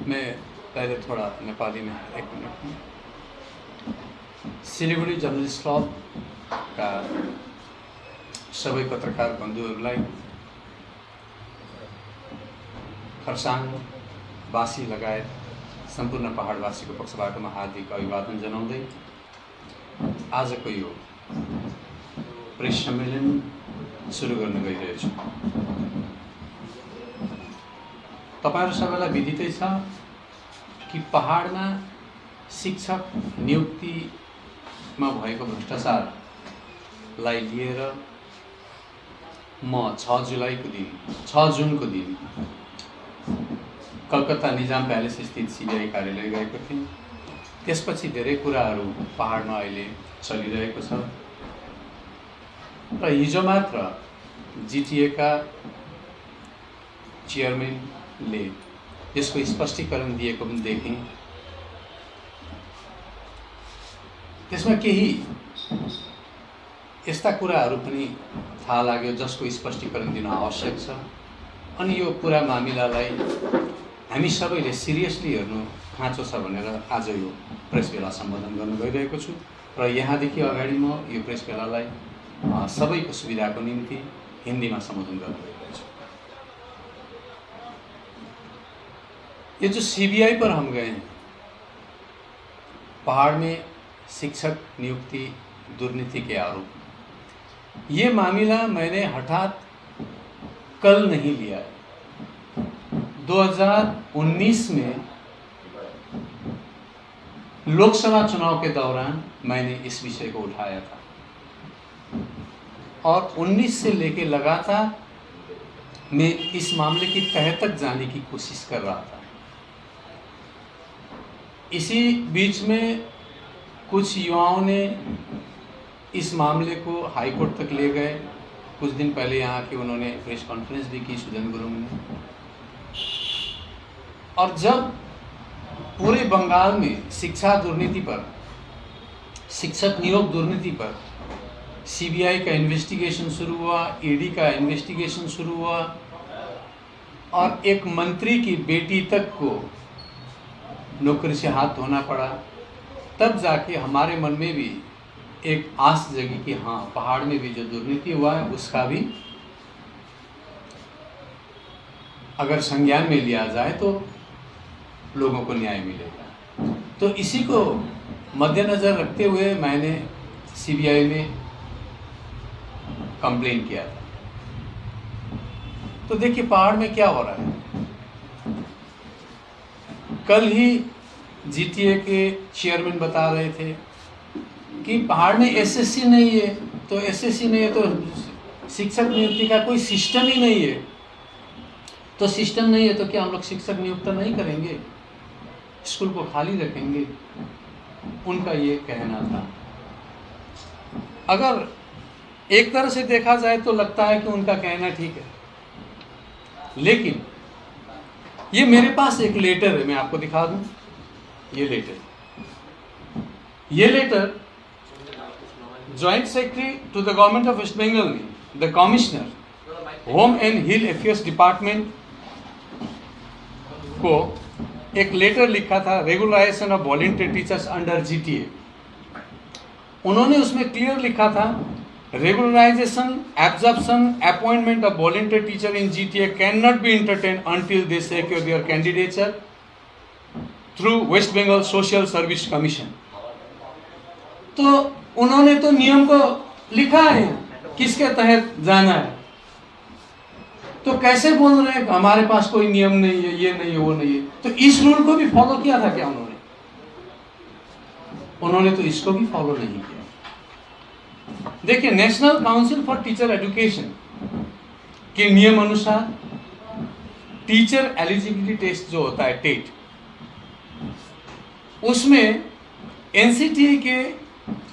मैं पहले थोड़ा नेपाली में 1 मिनट। सिलगढी जर्नलिस्ट क्लबका सबै पत्रकार बन्धुहरूलाई, खरसाङवासी लगायत सम्पूर्ण पहाडवासीको पक्षबाट म हार्दिक अभिवादन जनाउँदै आजको यो प्रेस सम्मेलन सुरु गर्न गइरहेको छु। तपाईहरु सबैलाई विदितै छ कि पहाडमा शिक्षक नियुक्तिमा भएको भ्रष्टाचारलाई लिएर म 6 जुनको दिन कलकत्ता निजाम प्यालेस स्थित सीबीआई कार्यालय गएको थिएँ। त्यसपछि धेरै कुराहरू पहाडमा अहिले चलिरहेको छ र हिजो मात्र जीटीए का चेयरम्यानले यसको स्पष्टीकरण दिएको पनि देखेँ। त्यसमा केही यस्ता कुराहरू पनि थाहा लाग्यो जसको स्पष्टीकरण दिन आवश्यक छ। अनि यो पुरा मामिलालाई हामी सबैले सिरियसली हेर्नु खाँचो छ भनेर आज यो प्रेस भेला सम्बोधन गर्न गइरहेको छु र यहाँदेखि अगाडि म यो प्रेस भेलालाई सबैको सुविधाको निम्ति हिंदी में संबोधन कर रहे हैं। ये जो सीबीआई पर हम गए हैं, पहाड़ में शिक्षक नियुक्ति दुर्नीति के आरोप, ये मामला मैंने हठात कल नहीं लिया है। 2019 में लोकसभा चुनाव के दौरान मैंने इस विषय को उठाया था और 19 से लेके लगातार मैं इस मामले की तह तक जाने की कोशिश कर रहा था। इसी बीच में कुछ युवाओं ने इस मामले को हाई कोर्ट तक ले गए। कुछ दिन पहले यहाँ के उन्होंने प्रेस कॉन्फ्रेंस भी की सुजन गुरुंग ने। और जब पूरे बंगाल में शिक्षा दुर्नीति पर, शिक्षक नियोग दुर्नीति पर सीबीआई का इन्वेस्टिगेशन शुरू हुआ, ईडी का इन्वेस्टिगेशन शुरू हुआ और एक मंत्री की बेटी तक को नौकरी से हाथ धोना पड़ा, तब जाके हमारे मन में भी एक आस जगी कि हाँ, पहाड़ में भी जो दुर्नीति हुआ है उसका भी अगर संज्ञान में लिया जाए तो लोगों को न्याय मिलेगा। तो इसी को मद्देनजर रखते हुए मैंने सीबीआई में कंप्लेन किया था। तो देखिए पहाड़ में क्या हो रहा है। कल ही जीटीए के चेयरमैन बता रहे थे कि पहाड़ में एसएससी नहीं है, तो एसएससी नहीं है तो शिक्षक नियुक्ति का कोई सिस्टम ही नहीं है। तो सिस्टम नहीं है तो क्या हम लोग शिक्षक नियुक्त नहीं करेंगे, स्कूल को खाली रखेंगे? उनका ये कहना था। अगर एक तरह से देखा जाए तो लगता है कि उनका कहना ठीक है, लेकिन ये मेरे पास एक लेटर है, मैं आपको दिखा दूं। ये letter joint secretary to the government of West Bengal ने the commissioner home and hill affairs department को एक लेटर लिखा था, regularisation of volunteer teachers under GTA. उन्होंने उसमें क्लियर लिखा था, regularization, absorption, appointment of volunteer teacher in GTA cannot be entertained until they secure their candidature through West Bengal Social Service Commission। तो उन्होंने तो नियम को लिखा है किसके तहत जाना है, तो कैसे बोल रहे हैं हमारे पास कोई नियम नहीं है, ये नहीं है, वो नहीं है? तो इस रूल को भी फॉलो किया था क्या उन्होंने? उन्होंने तो इसको भी फॉलो नहीं किया। देखिए, national council for teacher education के नियम अनुसार टीचर एलिजिबिलिटी टेस्ट जो होता है टेट, उसमें एनसीटीई के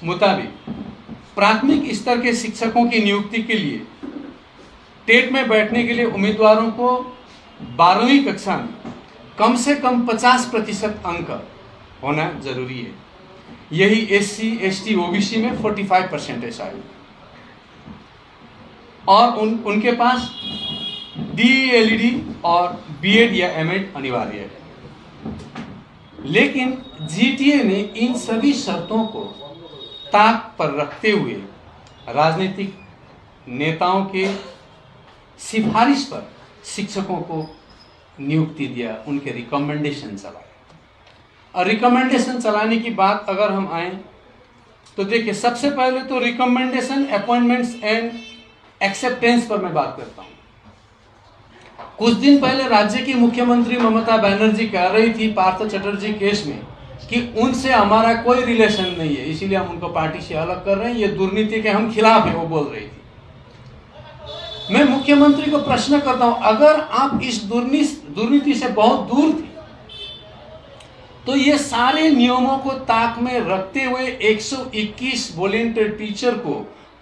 मुताबिक प्राथमिक स्तर के शिक्षकों की नियुक्ति के लिए टेट में बैठने के लिए उम्मीदवारों को 12वीं कक्षा में कम से कम 50% अंक होना जरूरी है। यही एससी, एसटी, ओबीसी में 45% है और उनके पास डीएलईडी और बीएड या एमएड अनिवार्य है। लेकिन जीटीए ने इन सभी शर्तों को ताक पर रखते हुए राजनीतिक नेताओं के सिफारिश पर शिक्षकों को नियुक्ति दिया, उनके रिकमेंडेशन चलाए। और रिकमेंडेशन चलाने की बात अगर हम आए तो देखिए, सबसे पहले तो रिकमेंडेशन, अपॉइंटमेंट्स एंड एक्सेप्टेंस पर मैं बात करता हूं। कुछ दिन पहले राज्य की मुख्यमंत्री ममता बनर्जी कह रही थी पार्थ चटर्जी केस में कि उनसे हमारा कोई रिलेशन नहीं है, इसीलिए हम उनको पार्टी से अलग कर रहे हैं, ये दुर्नीति के हम खिलाफ है, वो बोल रही थी। मैं मुख्यमंत्री को प्रश्न करता हूं, अगर आप इस दुर्नीति से बहुत दूर थे तो ये सारे नियमों को ताक में रखते हुए 121 वॉलंटियर टीचर को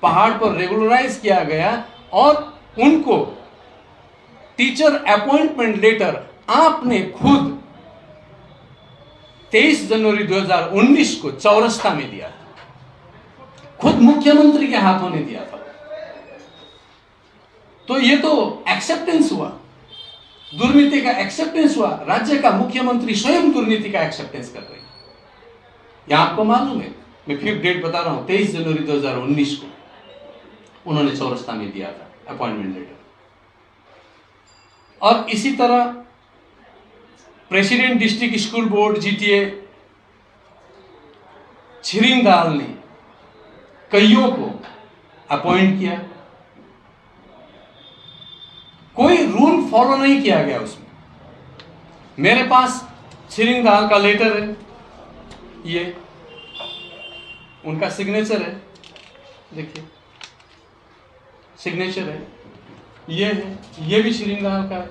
पहाड़ पर रेगुलराइज किया गया और उनको टीचर अपॉइंटमेंट लेटर आपने खुद 23 जनवरी 2019 को चौरस्ता में दिया था, खुद मुख्यमंत्री के हाथों ने दिया था। तो ये तो एक्सेप्टेंस हुआ, दुर्नीति का एक्सेप्टेंस हुआ। राज्य का मुख्यमंत्री स्वयं दुर्नीति का एक्सेप्टेंस कर रही है। यहां आपको मालूम है, मैं फिर डेट बता रहा हूं, 23 जनवरी 2019 को उन्होंने चौरस्ता में दिया था अपॉइंटमेंट लेटर। और इसी तरह president district school board GTA छिरिंगदाल ने कईयों को अपॉइंट किया, कोई रूल फॉलो नहीं किया गया उसमें। मेरे पास छिरिंगदाल का लेटर है, ये उनका सिग्नेचर है, देखिए सिग्नेचर है, ये है, ये भी छिरिंगदाल का है,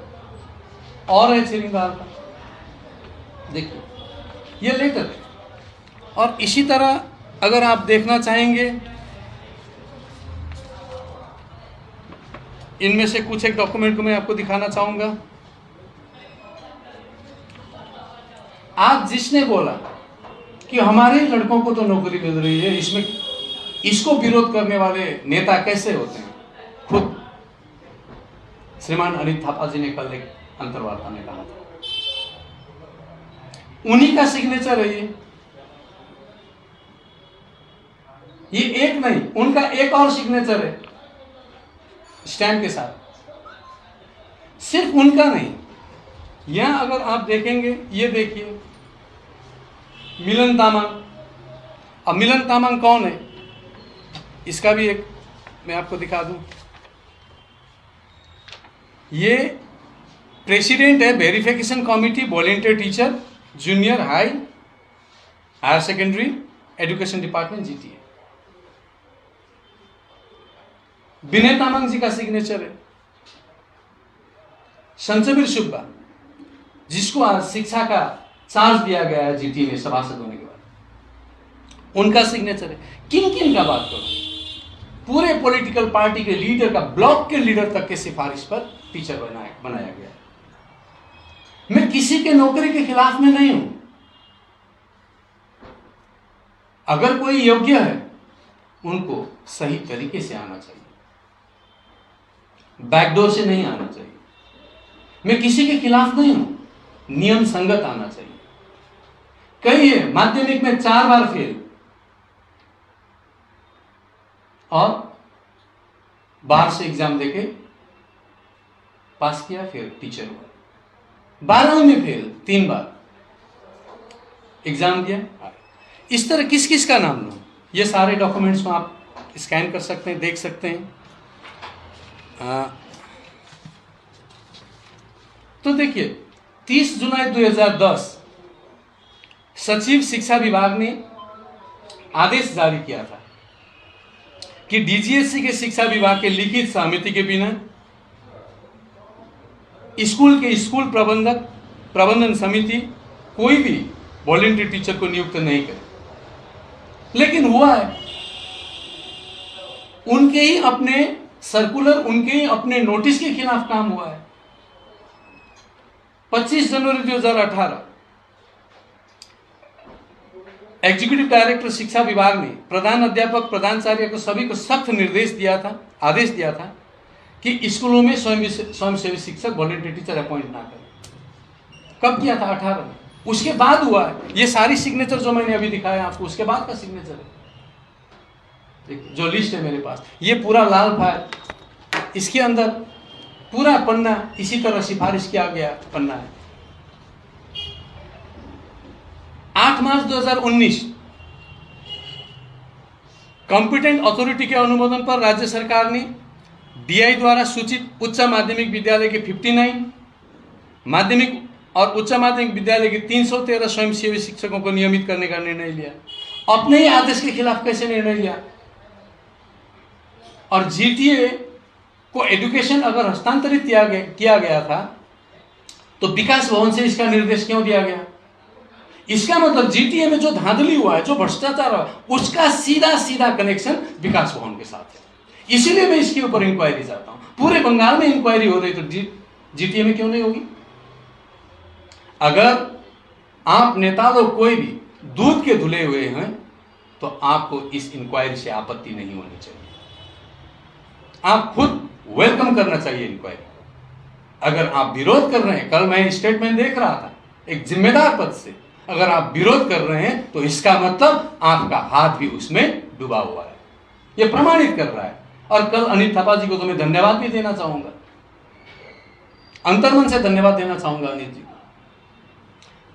और है छिरिंगदाल का, देखिए ये लेटर है। और इसी तरह अगर आप देखना चाहेंगे, इनमें से कुछ एक डॉक्यूमेंट को मैं आपको दिखाना चाहूंगा। आज जिसने बोला कि हमारे लड़कों को तो नौकरी मिल रही है, इसमें इसको विरोध करने वाले नेता कैसे होते हैं, खुद श्रीमान अनिल थापा जी ने कल एक अंतर्वार्ता में कहा था, उन्हीं का सिग्नेचर है ये एक नहीं, उनका एक और सिग्नेचर है स्टैम्प के साथ, सिर्फ उनका नहीं। यहां अगर आप देखेंगे, ये देखिए मिलन तामांग। अब मिलन तामांग कौन है, इसका भी एक मैं आपको दिखा दूं। ये प्रेसिडेंट है verification committee volunteer teacher junior higher secondary education department GTA. Vinay Tamang ji का सिग्नेचर है। संचबीर सुब्बा, जिसको आज शिक्षा का चार्ज दिया गया है जीटी में सभासद होने के बाद, उनका सिग्नेचर है। किन किन का बात करूं, पूरे पॉलिटिकल पार्टी के लीडर का, ब्लॉक के लीडर तक के सिफारिश पर टीचर बनाया गया। मैं किसी के नौकरी के खिलाफ में नहीं हूं। अगर कोई योग्य है उनको सही तरीके से आना चाहिए, बैकडोर से नहीं आना चाहिए। मैं किसी के खिलाफ नहीं हूं, नियम संगत आना चाहिए। कई है माध्यमिक में 4 बार फेल और बाहर से एग्जाम देके पास किया, फिर टीचर हुआ। 12वीं में फेल 3 बार, एग्जाम दिया। इस तरह किस किस का नाम लूं, ये सारे डॉक्यूमेंट्स को आप स्कैन कर सकते हैं, देख सकते हैं। तो देखिए 30 जुलाई 2010 सचिव शिक्षा विभाग ने आदेश जारी किया था कि डीजीएससी के शिक्षा विभाग के लिखित सहमति के बिना स्कूल के स्कूल प्रबंधन समिति कोई भी वॉलंटियर टीचर को नियुक्त नहीं करे। लेकिन हुआ है, उनके ही अपने सर्कुलर, उनके ही अपने नोटिस के खिलाफ काम हुआ है। 25 जनवरी 2018 एग्जीक्यूटिव डायरेक्टर शिक्षा विभाग ने प्रधान अध्यापक, प्रधानाचार्य को सभी को सख्त निर्देश दिया था, आदेश दिया था कि स्कूलों में स्वयंसेवी शिक्षक वॉलंटियर टीचर अपॉइंट ना करें। कब किया था? 18 में। उसके बाद हुआ है। ये सारी सिग्नेचर जो मैंने अभी दिखाया आपको, उसके बाद का सिग्नेचर है। जो लिस्ट है मेरे पास, ये पूरा लाल फाइल, इसके अंदर पूरा पन्ना इसी तरह सिफारिश किया गया पन्ना है। 8 मार्च 2019 कॉम्पिटेंट अथॉरिटी के अनुमोदन पर राज्य सरकार ने डीआई द्वारा सूचित उच्च माध्यमिक विद्यालय के 59, माध्यमिक और उच्च माध्यमिक विद्यालय के 313 स्वयंसेवी शिक्षकों को नियमित करने का निर्णय लिया। अपने ही आदेश के खिलाफ कैसे निर्णय लिया? और जीटीए को एजुकेशन अगर हस्तांतरित किया गया था तो विकास भवन से इसका निर्देश क्यों दिया गया? इसका मतलब जीटीए में जो धांधली हुआ है, जो भ्रष्टाचार हुआ, उसका सीधा सीधा कनेक्शन विकास भवन के साथ है। इसीलिए मैं इसके ऊपर इंक्वायरी चाहता हूं। पूरे बंगाल में इंक्वायरी हो रही तो जीटीए में क्यों नहीं होगी? अगर आप नेता लोग कोई भी दूध के धुले हुए हैं तो आपको इस इंक्वायरी से आपत्ति नहीं होनी चाहिए। आप खुद वेलकम करना चाहिए इंक्वायरी। अगर आप विरोध कर रहे हैं, कल मैं स्टेटमेंट देख रहा था एक जिम्मेदार पद से, अगर आप विरोध कर रहे हैं तो इसका मतलब आपका हाथ भी उसमें डूबा हुआ है, यह प्रमाणित कर रहा है। और कल अनिल थापा जी को तो मैं धन्यवाद भी देना चाहूंगा, अंतर्मन से धन्यवाद देना चाहूंगा अनिल जी को।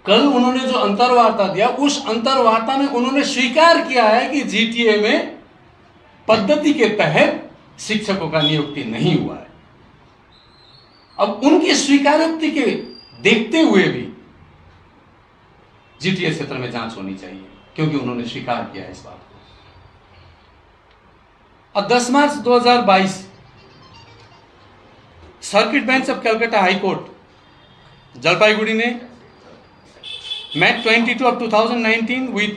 कल उन्होंने जो अंतर्वार्ता दिया, उस अंतर्वार्ता में उन्होंने स्वीकार किया है कि जीटीए में पद्धति के तहत शिक्षकों का नियुक्ति नहीं हुआ है। अब उनकी स्वीकारोक्ति के देखते हुए भी जीटीए क्षेत्र में जांच होनी चाहिए, क्योंकि उन्होंने स्वीकार किया है इस बात को। और 10 मार्च 2022 circuit bench of Calcutta high court Jalpaiguri ने MAT 22 of 2019 with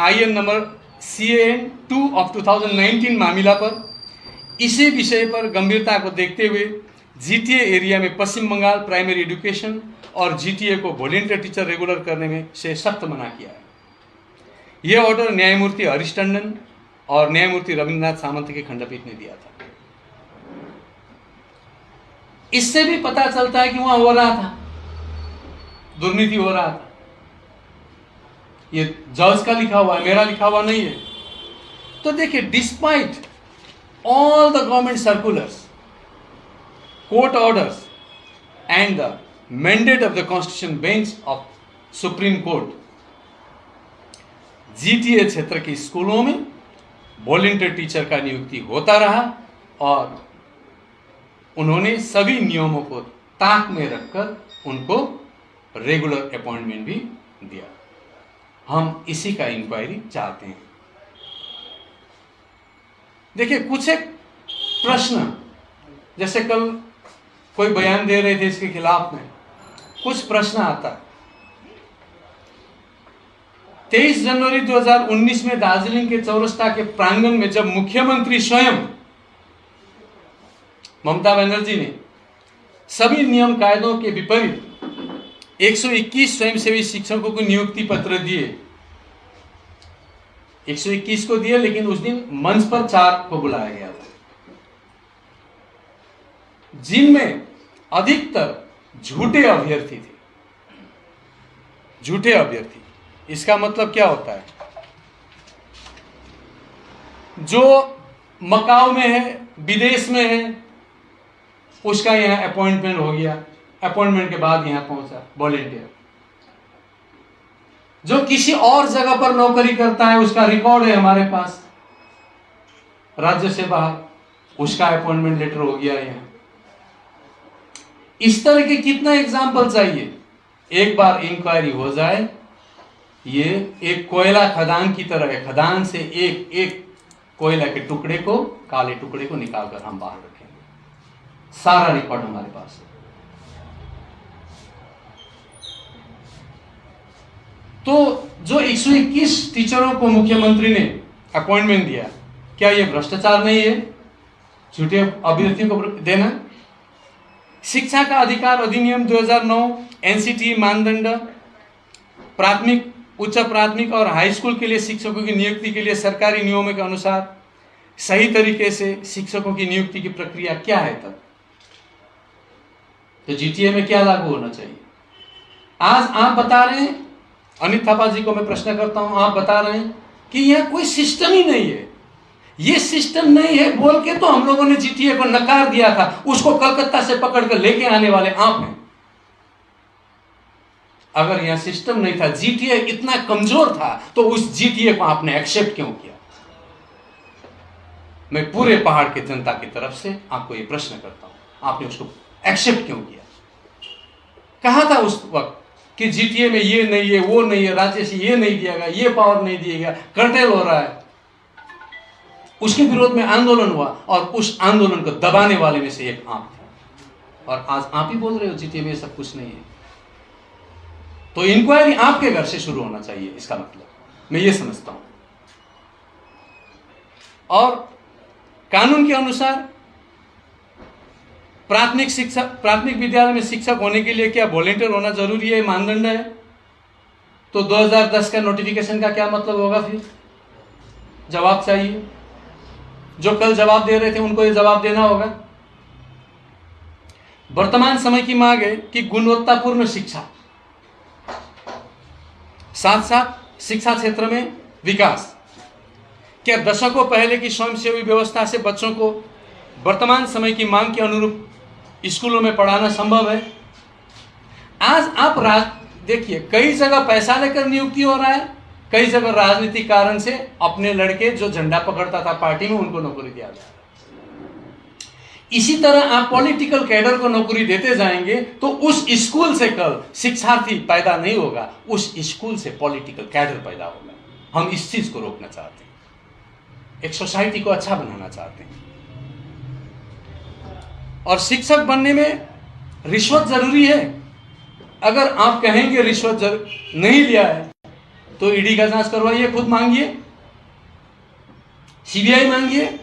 IN number CAN 2 of 2019 मामला पर इसी विषय पर गंभीरता को देखते हुए जीटीए एरिया में पश्चिम बंगाल प्राइमरी एजुकेशन और जीटीए को वॉलंटियर टीचर रेगुलर करने में से सख्त मना किया है। यह ऑर्डर न्यायमूर्ति हरीश टंडन और न्यायमूर्ति रविन्द्रनाथ सामंत के खंडपीठ ने दिया था। इससे भी पता चलता है कि वहां हो रहा था, दुर्नीति हो रहा था। ये जज का लिखा हुआ है, मेरा लिखा हुआ नहीं है। तो देखिए, despite all the government circulars, court orders and the mandate of the constitution bench of Supreme Court, GTA क्षेत्र के स्कूलों में वॉलंटियर टीचर का नियुक्ति होता रहा और उन्होंने सभी नियमों को ताक में रखकर उनको रेगुलर अपॉइंटमेंट भी दिया। हम इसी का इंक्वायरी चाहते हैं। देखिए, कुछ एक प्रश्न, जैसे कल कोई बयान दे रहे थे इसके खिलाफ में, कुछ प्रश्न आता है। 23 जनवरी 2019 में दार्जिलिंग के चौरस्ता के प्रांगण में जब मुख्यमंत्री स्वयं ममता बनर्जी ने सभी नियम कायदों के विपरीत 121 स्वयंसेवी शिक्षकों को नियुक्ति पत्र दिए, 121 को दिए, लेकिन उस दिन मंच पर 4 को बुलाया गया था, जिनमें अधिकतर झूठे अभ्यर्थी थे। झूठे अभ्यर्थी, इसका मतलब क्या होता है? जो मकाऊ में है, विदेश में है, उसका यहां अपॉइंटमेंट हो गया, अपॉइंटमेंट के बाद यहां पहुंचा वॉलंटियर। जो किसी और जगह पर नौकरी करता है, उसका रिकॉर्ड है हमारे पास, राज्य से बाहर, उसका अपॉइंटमेंट लेटर हो गया यहां। इस तरह के कितना एग्जाम्पल चाहिए? एक बार इंक्वायरी हो जाए, ये एक कोयला खदान की तरह है। खदान से एक एक कोयला के टुकड़े को, काले टुकड़े को निकालकर हम बाहर रखेंगे। सारा रिकॉर्ड हमारे पास है। तो जो 121 टीचरों को मुख्यमंत्री ने अपॉइंटमेंट दिया, क्या यह भ्रष्टाचार नहीं है? झूठे अभ्यर्थियों को देना। शिक्षा का अधिकार अधिनियम 2009 एनसीटी मानदंड प्राथमिक, उच्च प्राथमिक और हाई स्कूल के लिए शिक्षकों की नियुक्ति के लिए सरकारी नियमों के अनुसार सही तरीके से शिक्षकों की नियुक्ति की प्रक्रिया क्या है? तब तो जीटीए में क्या लागू होना चाहिए? आज आप बता रहे हैं, अनित थापा जी को मैं प्रश्न करता हूं, आप बता रहे हैं कि यह कोई सिस्टम ही नहीं है। ये सिस्टम नहीं है बोल के तो हम लोगों ने जीटीए को नकार दिया था। उसको कलकत्ता से पकड़ कर लेके आने वाले आप हैं। अगर यह सिस्टम नहीं था, जीटीए इतना कमजोर था, तो उस जीटीए को आपने एक्सेप्ट क्यों किया? मैं पूरे पहाड़ की जनता की तरफ से आपको यह प्रश्न करता हूं, आपने उसको एक्सेप्ट क्यों किया? कहा था उस वक्त कि जीटीए में ये नहीं है, वो नहीं है, राज्य से ये नहीं दिया गया, ये पावर नहीं दिया गया, कर्टेल हो रहा है। उसके विरोध में आंदोलन हुआ और उस आंदोलन को दबाने वाले में से एक आप थे। और आज आप ही बोल रहे हो जीटीए में सब कुछ नहीं है। तो इंक्वायरी आपके घर से शुरू होना चाहिए, इसका मतलब मैं ये समझता हूं। और कानून के अनुसार प्राथमिक विद्यालय में शिक्षक होने के लिए क्या वॉलंटियर होना जरूरी है, मानदंड है? तो 2010 का नोटिफिकेशन का क्या मतलब होगा? फिर जवाब चाहिए। जो कल जवाब दे रहे थे उनको ये जवाब देना होगा। वर्तमान समय की मांग है कि गुणवत्तापूर्ण शिक्षा, साथ साथ शिक्षा क्षेत्र में विकास। क्या दशकों पहले की स्वयंसेवी व्यवस्था से बच्चों को वर्तमान समय की मांग के अनुरूप स्कूलों में पढ़ाना संभव है? आज आप देखिए, कई जगह पैसा लेकर नियुक्ति हो रहा है, कई जगह राजनीतिक कारण से अपने लड़के जो झंडा पकड़ता था पार्टी में उनको नौकरी दिया जा रहा है। इसी तरह आप पॉलिटिकल कैडर को नौकरी देते जाएंगे तो उस स्कूल से कल शिक्षार्थी पैदा नहीं होगा, उस स्कूल से पॉलिटिकल कैडर पैदा होगा। हम इस चीज को रोकना चाहते हैं, एक सोसाइटी को अच्छा बनाना चाहते हैं। और शिक्षक बनने में रिश्वत जरूरी है। अगर आप कहेंगे रिश्वत नहीं लिया है तो ईडी का जांच करवाइए, खुद मांगिए, सीबीआई मांगिए।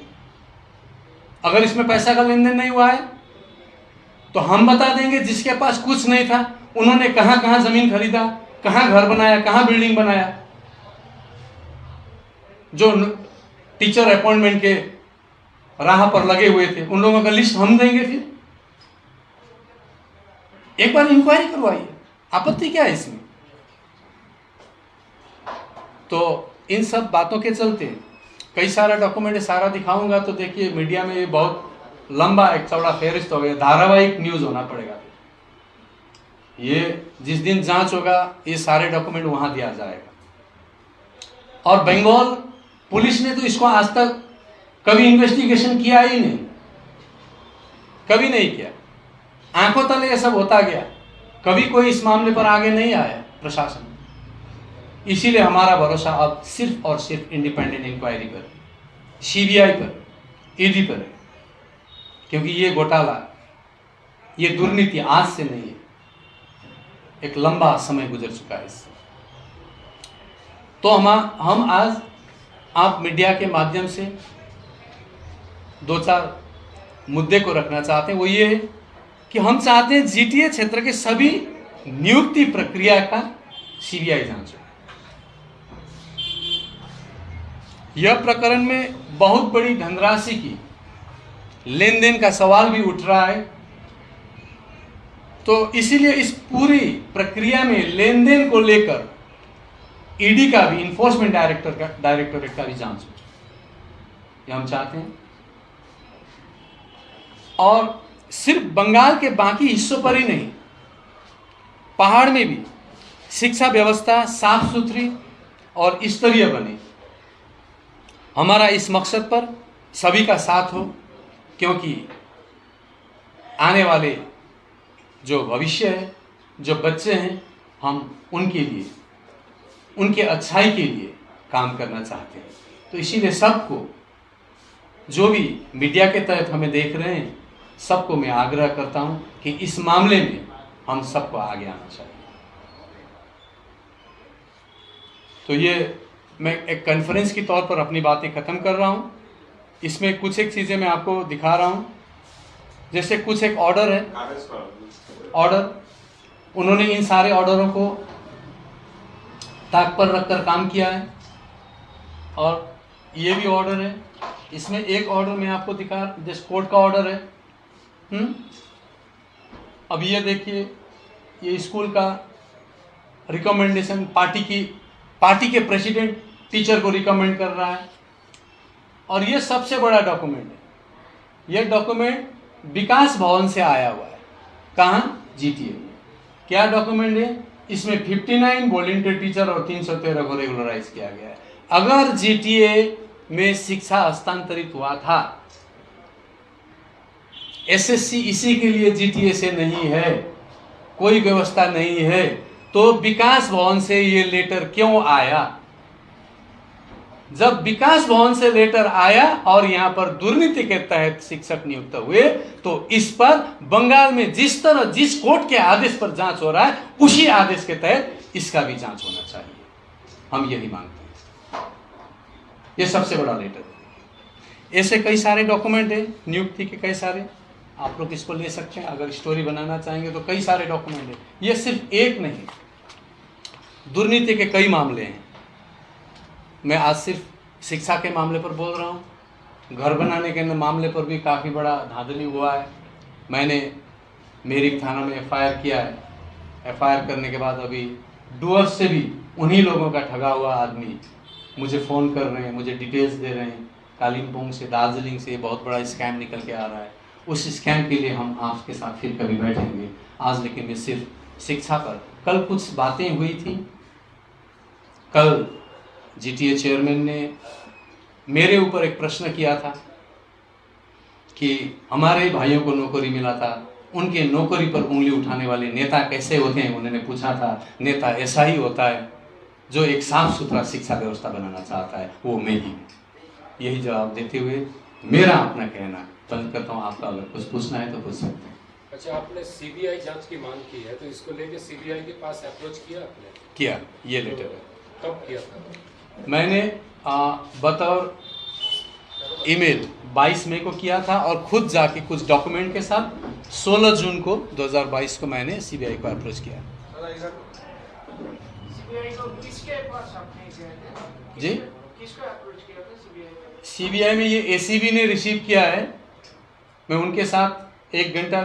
अगर इसमें पैसा का लेन देन नहीं हुआ है तो हम बता देंगे जिसके पास कुछ नहीं था उन्होंने कहां कहां जमीन खरीदा, कहां घर बनाया, कहां बिल्डिंग बनाया। जो टीचर अपॉइंटमेंट के राह पर लगे हुए थे उन लोगों का लिस्ट हम देंगे। फिर एक बार इंक्वायरी करवाइए, आपत्ति क्या है इसमें? तो इन सब बातों के चलते कई सारा डॉक्यूमेंट सारा दिखाऊंगा तो देखिए मीडिया में ये बहुत लंबा एक चौड़ा फेहरिस्त हो गया, धारावाहिक न्यूज होना पड़ेगा। ये जिस दिन जांच होगा ये सारे डॉक्यूमेंट वहां दिया जाएगा। और बंगाल पुलिस ने तो इसको आज तक कभी इन्वेस्टिगेशन किया ही नहीं, कभी नहीं किया। आंखों तले ये सब होता गया, कभी कोई इस मामले पर आगे नहीं आया प्रशासन। इसीलिए हमारा भरोसा अब सिर्फ और सिर्फ इंडिपेंडेंट इंक्वायरी पर, सीबीआई पर, ईडी पर है। क्योंकि ये घोटाला, ये दुर्नीति आज से नहीं है, एक लंबा समय गुजर चुका है इससे। तो हम आज आप मीडिया के माध्यम से दो चार मुद्दे को रखना चाहते हैं। वो ये है कि हम चाहते हैं जीटीए क्षेत्र के सभी नियुक्ति प्रक्रिया का सीबीआई जांच हो। यह प्रकरण में बहुत बड़ी धनराशि की लेन देन का सवाल भी उठ रहा है। तो इसीलिए इस पूरी प्रक्रिया में लेन देन को लेकर ईडी का भी, इन्फोर्समेंट डायरेक्टोरेट का भी जांच हो, यह हम चाहते हैं। और सिर्फ बंगाल के बाकी हिस्सों पर ही नहीं, पहाड़ में भी शिक्षा व्यवस्था साफ सुथरी और स्तरीय बने। हमारा इस मकसद पर सभी का साथ हो, क्योंकि आने वाले जो भविष्य है, जो बच्चे हैं, हम उनके लिए, उनके अच्छाई के लिए काम करना चाहते हैं। तो इसीलिए सबको, जो भी मीडिया के तहत हमें देख रहे हैं, सबको मैं आग्रह करता हूं कि इस मामले में हम सबको आगे आना चाहिए। तो ये मैं एक कॉन्फ्रेंस की तौर पर अपनी बातें ख़त्म कर रहा हूं। इसमें कुछ एक चीज़ें मैं आपको दिखा रहा हूं। जैसे कुछ एक ऑर्डर है, उन्होंने इन सारे ऑर्डरों को ताक पर रखकर काम किया है। और ये भी ऑर्डर है। इसमें एक ऑर्डर मैं आपको दिखा, जैसे कोर्ट का ऑर्डर है। अब ये देखिए, ये स्कूल का रिकमेंडेशन पार्टी के प्रेसिडेंट टीचर को रिकमेंड कर रहा है। और ये सबसे बड़ा डॉक्यूमेंट है। ये डॉक्यूमेंट विकास भवन से आया हुआ है। कहाँ? जीटीए में। क्या डॉक्यूमेंट है? इसमें 59 वॉलंटियर टीचर और 313 को रेगुलराइज किया गया है। अगर जीटीए में शिक्षा हस्तांतरित हुआ था, एसएससी इसी के लिए जीटीए से नहीं है, कोई व्यवस्था नहीं है, तो विकास भवन से ये लेटर क्यों आया? जब विकास भवन से लेटर आया और यहां पर दुर्नीति के तहत शिक्षक नियुक्त हुए, तो इस पर बंगाल में जिस तरह जिस कोर्ट के आदेश पर जांच हो रहा है, उसी आदेश के तहत इसका भी जांच होना चाहिए। हम यही मांगते हैं। ये सबसे बड़ा लेटर है। ऐसे कई सारे डॉक्यूमेंट है नियुक्ति के, कई सारे। आप लोग इसको ले सकते हैं, अगर स्टोरी बनाना चाहेंगे तो कई सारे डॉक्यूमेंट है। ये सिर्फ एक नहीं, दुर्नीति के कई मामले हैं। मैं आज सिर्फ शिक्षा के मामले पर बोल रहा हूँ। घर बनाने के मामले पर भी काफ़ी बड़ा धांधली हुआ है। मैंने मेरिक थाना में एफआईआर किया है। एफआईआर करने के बाद अभी डुअर्स से भी उन्हीं लोगों का ठगा हुआ आदमी मुझे फ़ोन कर रहे हैं, मुझे डिटेल्स दे रहे हैं। कालिम्पोंग से, दार्जिलिंग से बहुत बड़ा स्कैम निकल के आ रहा है। उस स्कैम के लिए हम आपके साथ फिर कभी बैठेंगे। आज लेकिन मैं सिर्फ शिक्षा पर, कल कुछ बातें हुई थी। कल जीटीए चेयरमैन ने मेरे ऊपर एक प्रश्न किया था कि हमारे भाइयों को नौकरी मिला था, उनके नौकरी पर उंगली उठाने वाले नेता कैसे होते हैं। उन्होंने पूछा था, नेता ऐसा ही होता है जो एक साफ सुथरा शिक्षा व्यवस्था बनाना चाहता है, वो मैं ही हूँ। यही जवाब देते हुए मेरा अपना कहना बंद करता हूँ। आपका अगर कुछ पूछना है तो पूछ सकते हैं। अच्छा, आपने सीबीआई जांच की मांग की है, तो इसको लेके सीबीआई के पास अप्रोच किया आपने? किया, ये लेटर है। कब किया था? मैंने बतौर ईमेल 22 मई को किया था और खुद जाके कुछ डॉक्यूमेंट के साथ 16 जून को 2022 को मैंने सीबीआई को अप्रोच किया। सीबीआई को किसके पास आपने किया था? जी, किसको अप्रोच किया था सीबीआई को? सीबीआई में ये एसीबी ने रिसीव किया है। मैं उनके साथ 1 घंटा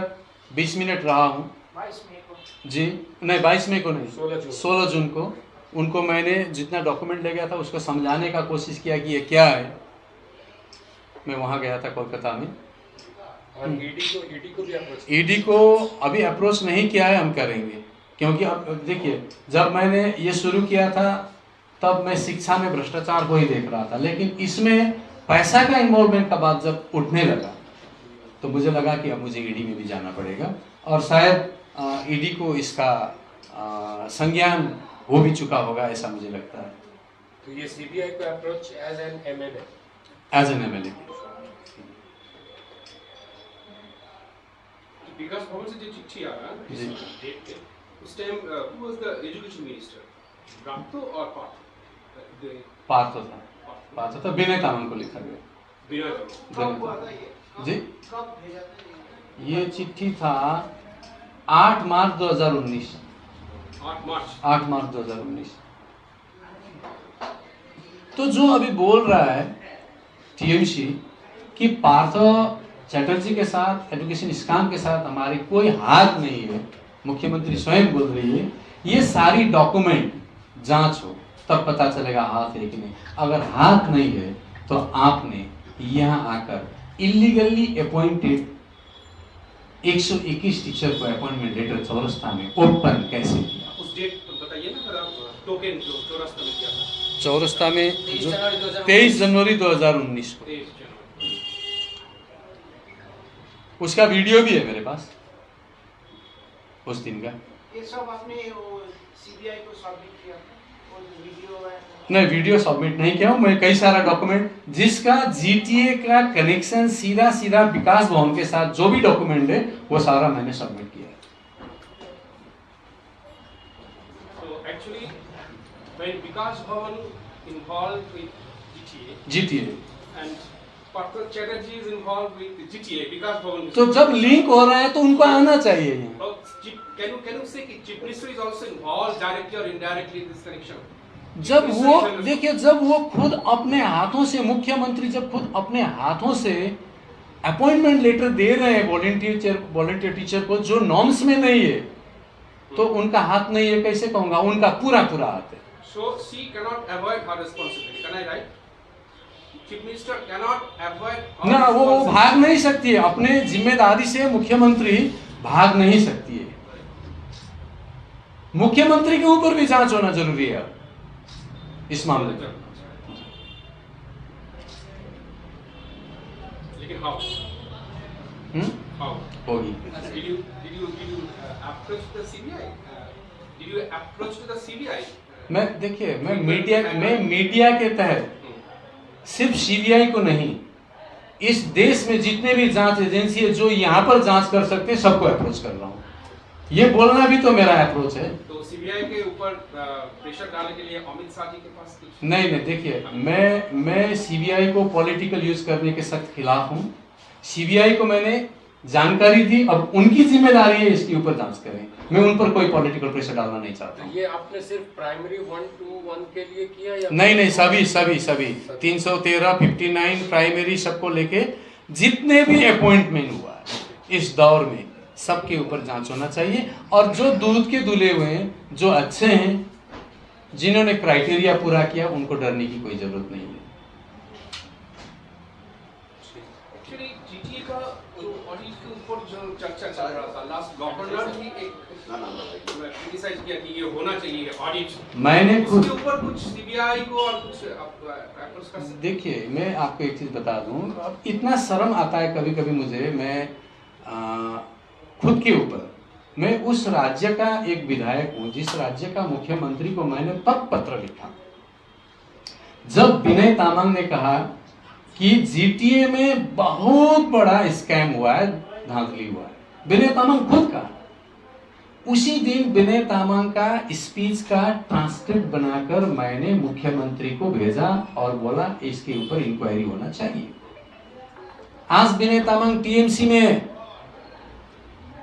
20 मिनट रहा हूँ। 22 मई को? जी नहीं, 22 मई को नहीं, 16 जून को। उनको मैंने जितना डॉक्यूमेंट ले गया था उसको समझाने का कोशिश किया कि ये क्या है। मैं वहाँ गया था कोलकाता में। और ईडी को भी अप्रोच? ईडी को अभी अप्रोच नहीं किया है, हम करेंगे। क्योंकि अब देखिए, जब मैंने ये शुरू किया था तब मैं शिक्षा में भ्रष्टाचार को ही देख रहा था, लेकिन इसमें पैसा का इन्वॉल्वमेंट का बात जब उठने लगा तो मुझे लगा कि अब मुझे ईडी में भी जाना पड़ेगा। और शायद ईडी को इसका संज्ञान हो भी चुका होगा, ऐसा मुझे लगता है। तो ये सीबीआई को approach as an MLA? As an MLA. Vikas Bhavan से जो चिट्ठी आ रहा है जी, डेट पे, उस time who was the education minister, Bratya और पार्थ था विनय तामांग को लिखा गया। कब हुआ था ये? जी, कब भेजा था ये चिट्ठी था 8 मार्च 2019। 8 मार्च 2019। तो जो अभी बोल रहा है टीएमसी कि पार्थ चैटर्जी के साथ, एजुकेशन स्कैम के साथ हमारी कोई हाथ नहीं है, मुख्यमंत्री स्वयं बोल रही है, ये सारी डॉक्यूमेंट जांच हो तब पता चलेगा हाथ है कि नहीं। अगर हाथ नहीं है तो आपने यहाँ आकर इलीगली अपॉइंटेड 121 टीचर को अपॉइंटमेंट लेटर चौरस्ता में ओपन कैसे किया? उस डेट बताइए ना, अगर आप टोकन जो चौरस्ता में किया था। चौरस्ता में 23 जनवरी 2019 को। 23 जनवरी। उसका वीडियो भी है मेरे पास उस दिन का। ये सब आपने सीबीआई को सबमिट किया था? और वीडियो है? नहीं, वीडियो सबमिट नहीं किया हूँ मैं। कई सारा डॉक्यूमेंट जिसका जीटीए का कनेक्शन सीधा सीधा विकास भवन के साथ जो भी डॉक्यूमेंट है वो सारा मैंने सबमिट किया है। So actually, when Vikas Bhavan involved with GTA and Partha Chatterjee is involved with GTA, Vikas Bhavan. तो जब लिंक हो रहा है तो उनको आना चाहिए यहाँ। Can you say कि Chief Minister is also involved directly or indirectly in this connection? जब वो देखिए, जब वो खुद अपने हाथों से, मुख्यमंत्री जब खुद अपने हाथों से अपॉइंटमेंट लेटर दे रहे हैं वॉलंटियर टीचर को, जो नॉर्म्स में नहीं है, तो उनका हाथ नहीं है कैसे कहूंगा, उनका पूरा पूरा हाथ है। So she cannot avoid her responsibility. Can I write? Chief Minister cannot avoid her ना, वो responsibility. भाग नहीं सकती है अपने जिम्मेदारी से, मुख्यमंत्री भाग नहीं सकती है। मुख्यमंत्री के ऊपर भी जांच होना जरूरी है इस मामले में। लेकिन how? How? होगी। Did you approach the CBI? Did you approach to the CBI? मैं देखिए, मैं मीडिया के तहत सिर्फ सीबीआई को नहीं, इस देश में जितने भी जांच एजेंसी है जो यहाँ पर जांच कर सकते हैं सबको अप्रोच कर रहा हूँ। ये बोलना भी तो मेरा अप्रोच है। तो सीबीआई के ऊपर प्रेशर डालने के लिए अमित शाह जी के पास कुछ नहीं, देखिए, मैं सीबीआई को पॉलिटिकल यूज करने के सख्त खिलाफ हूँ। सीबीआई को मैंने जानकारी दी, अब उनकी जिम्मेदारी है इसके ऊपर जांच करें। मैं उन पर कोई पॉलिटिकल प्रेशर डालना नहीं चाहता हूँ। ये आपने सिर्फ प्राइमरी 121 के लिए किया या नहीं, सभी 313, 59 प्राइमरी सबको लेके जितने भी अपॉइंटमेंट हुआ है इस दौर में सबके ऊपर जांच होना चाहिए। और जो दूध के दुले हुए हैं, जो अच्छे हैं, जिन्होंने क्राइटेरिया पूरा किया, उनको डरने की कोई जरूरत नहीं है। एक्चुअली जीटीए का जो ऑडिट के ऊपर जो चर्चा चल रहा था, लास्ट गवर्नर भी एक क्रिटिसाइज किया कि ये होना चाहिए ऑडिट। मैंने खुद उसके ऊपर कुछ सीबीआई को और कुछ अप्रोच कर सकते। देखिए, मैं आपको एक चीज बता दूं, अब इतना शर्म आता है कभी कभी मुझे, मैं खुद के ऊपर, मैं उस राज्य का एक विधायक हूं जिस राज्य का मुख्यमंत्री को मैंने तब पत्र लिखा जब विनय तामांग ने कहा कि जीटीए में बहुत बड़ा स्कैम हुआ है, धांधली हुआ है। विनय तामांग खुद का उसी दिन विनय तामांग का स्पीच का ट्रांसक्रिप्ट बनाकर मैंने मुख्यमंत्री को भेजा और बोला इसके ऊपर इंक्वायरी होना चाहिए। आज विनय तामांग टीएमसी में है,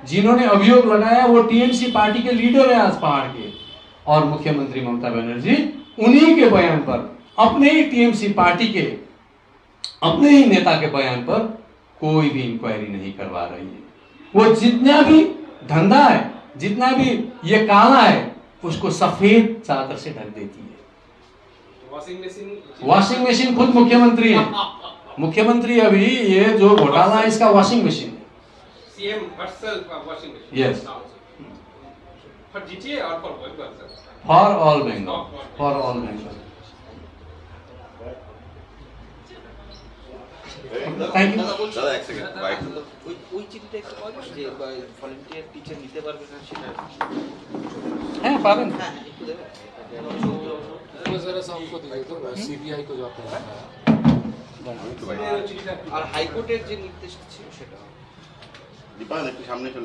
जिन्होंने अभियोग लगाया वो टीएमसी पार्टी के लीडर है आज पहाड़ के, और मुख्यमंत्री ममता बनर्जी उन्हीं के बयान पर, अपने ही टीएमसी पार्टी के अपने ही नेता के बयान पर कोई भी इंक्वायरी नहीं करवा रही है। वो जितना भी धंधा है, जितना भी ये काला है, उसको सफेद चादर से ढक देती है। वॉशिंग मशीन खुद मुख्यमंत्री है। मुख्यमंत्री अभी ये जो घोटाला है इसका वॉशिंग मशीन है। CM herself washing machine. Yes. For GTA or for Bengal? For all Bengal. For all Bengal. Thank you. দাদা এক সেকেন্ড বাইক ওই চিঠিটা একটু পাওয়া যাবে যে ভলান্টিয়ার টিচার নিতে পারবে না সেটা হ্যাঁ, পাবেন। হ্যাঁ একটু দেবেন वो जरा सा हमको दिखाई तो सीबीआई को जो आपने बताया আর হাইকোর্টের যে নির্দেশ ছিল সেটা দীপায়ন একটু সামনে চলে